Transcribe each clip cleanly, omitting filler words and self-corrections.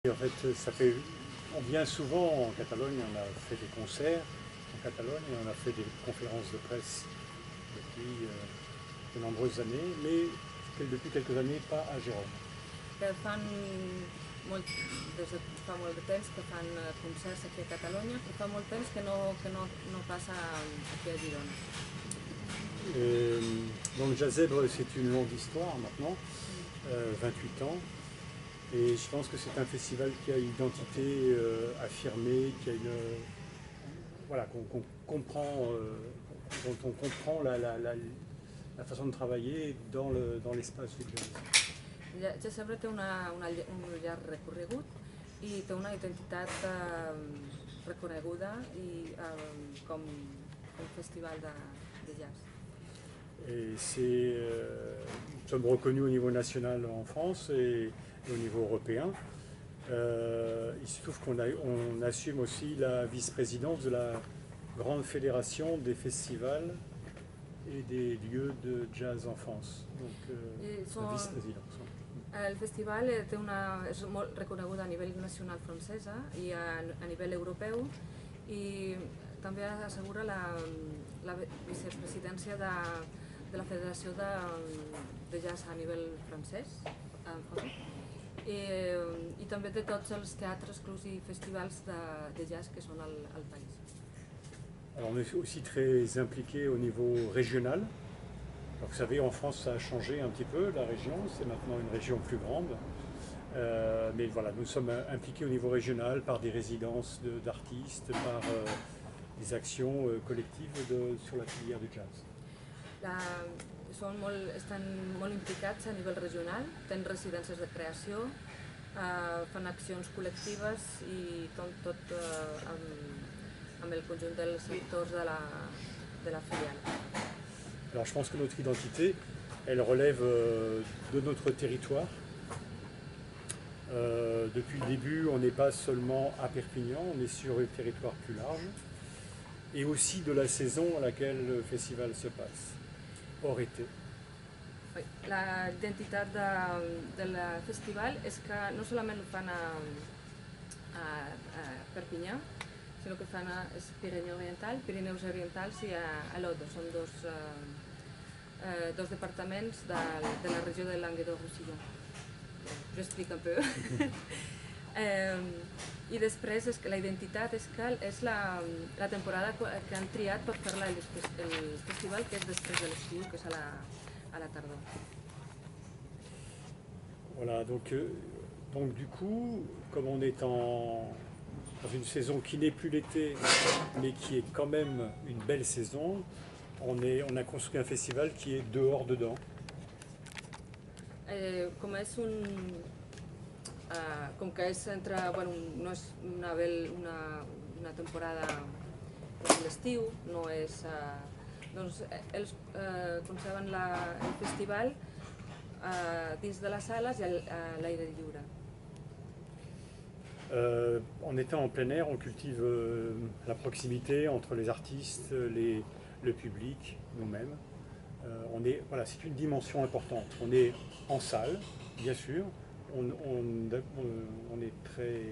En fait, on vient souvent en Catalogne, on a fait des concerts en Catalogne et on a fait des conférences de presse depuis de nombreuses années, mais depuis quelques années pas à Gérone. Que fan molt, des de fa molt de temps que fan concerts aquí a Catalunya, però fa molt temps que no passa aquí a Girona. Donc Jazzèbre, c'est une longue histoire maintenant, 28 ans. Et je pense que c'est un festival qui a une identité affirmée, qui a voilà, qu'on comprend, dont on comprend la façon de travailler dans l'espace du jazz. Jazzèbre té un llarg recorregut i té una identitat reconeguda i com festival de jazz. Et nous sommes reconnus au niveau national en France et au niveau européen. Il se trouve qu'on assume aussi la vice-présidence de la grande fédération des festivals et des lieux de jazz en France. Donc, la vice-présidence. El festival és molt reconegut a nivell nacional francesa i a nivell europeu i també assegura la vicepresidència de la Federació de Jazz a nivell francès i també de tots els teatres, clubs i festivals de jazz que són al país. Alors on est aussi très impliqué au niveau régional. Alors vous savez, en France, ça a changé un petit peu, la région, c'est maintenant une région plus grande. Mais voilà, nous sommes impliqués au niveau régional par des résidences d'artistes, par des actions collectives sur la filière du jazz. Estan molt implicats a nivell regional, tenen residències de creació, fan accions col·lectives i tot amb el conjunt dels sectors de la filial. Alors je pense que notre identité, elle relève de notre territoire. Depuis le début, on n'est pas seulement à Perpignan, on est sur un territoire plus large, et aussi de la saison à laquelle le festival se passe, hors été. L'identitat del festival és que no solament ho fan a Perpinyà, sinó que fan a Pirineu Oriental, Pirineus Orientals i a l'Odo. Són dos departaments de la regió de Languedoc-Roussillon. J'explique un peu. I després és que la identitat és que és la temporada que han triat per fer el festival, que és després de l'estiu, que és a la tardor. Voilà, donc du coup, comme on est dans une saison qui n'est plus l'été, mais qui est quand même une belle saison, on a construit un festival qui est dehors-dedans. Com que és no és una temporada de l'estiu, no és... Doncs ells conceben el festival dins de les sales i a l'aire lliure. En étant en plein air, on cultive la proximité entre les artistes, le public, nous-mêmes. Voilà, c'est une dimension importante. On est en salle, bien sûr. On est très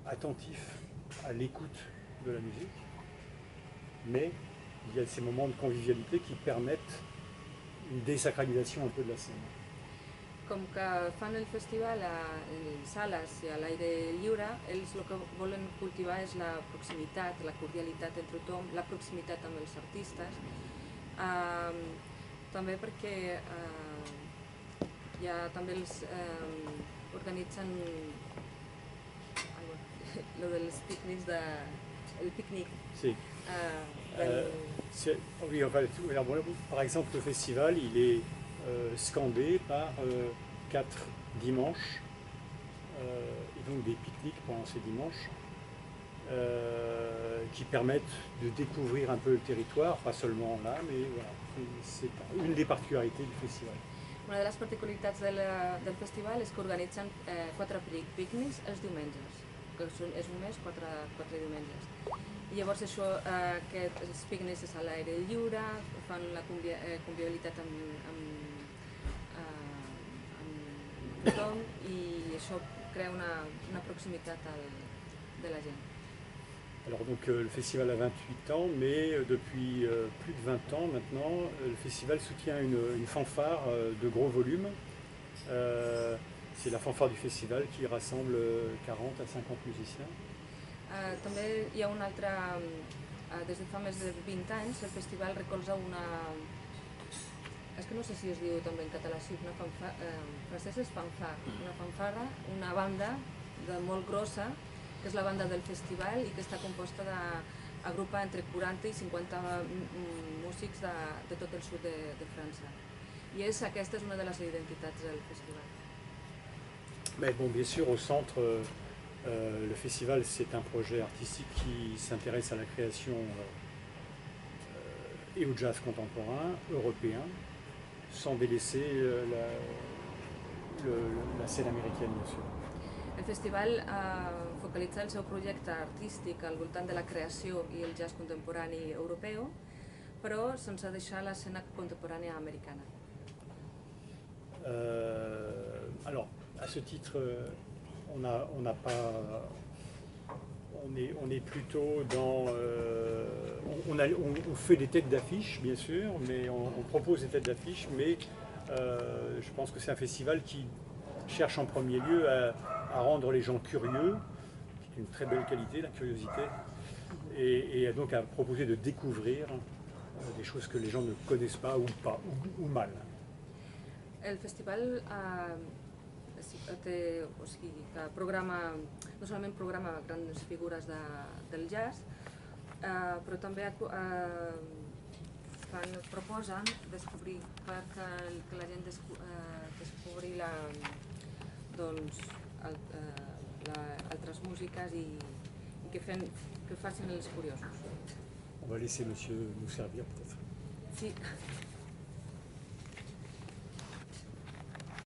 attentif à l'écoute de la musique, mais il y a ces moments de convivialité qui permettent une désacralisation un peu de la scène. Com que fan el festival en sales i a l'aire lliure, ells el que volen cultivar és la proximitat, la cordialitat entre tothom, la proximitat amb els artistes, també perquè també els organitzen lo dels pícnics, el pícnic. Sí. Oui, par exemple, le festival, il est scandé par 4 dimanches, et donc des pique-niques pendant ces dimanches, qui permettent de découvrir un peu le territoire, pas seulement là, mais voilà, c'est une des particularités du festival. Una de les particularitats del festival és que organitzen 4 pícnics els diumenges, que és un mes, 4 diumenges. I llavors els pícnics és a l'aire lliure, fan la convivialitat amb tothom i això crea una proximitat de la gent. Alors donc le festival a 28 ans, mais depuis plus de 20 ans maintenant, le festival soutient une fanfare de gros volume. C'est la fanfare du festival qui rassemble 40 à 50 musiciens. També hi ha un altre, des de fa més de 20 anys, el festival recolza és que no sé si es diu també en català, sí, francès és fanfarra, una banda molt grossa, que és la banda del festival i que està composta agrupa entre 40 i 50 músics de tot el sud de França. I aquesta és una de les identitats del festival. Mais bon, bien sûr, au centre, le festival, c'est un projet artistique qui s'intéresse à la création et au jazz contemporain européen, sans délaisser la scène américaine, bien sûr. El festival focalitza el seu projecte artístic al voltant de la creació i el jazz contemporani europeu, però sense deixar l'escena contemporània americana. Alors, à ce titre, on est plutôt dans... on fait des têtes d'affiche, bien sûr, mais on propose des têtes d'affiche, mais je pense que c'est un festival qui cherche en premier lieu à rendre les gens curieux, qui est une très belle qualité, la curiosité, et donc à proposer de découvrir des choses que les gens ne connaissent pas ou mal. El festival no solament programa grans figures del jazz, però també proposen descobrir, perquè la gent descobri altres músiques i que facin els curiosos. On va laisser monsieur nous servir peut-être. Sí.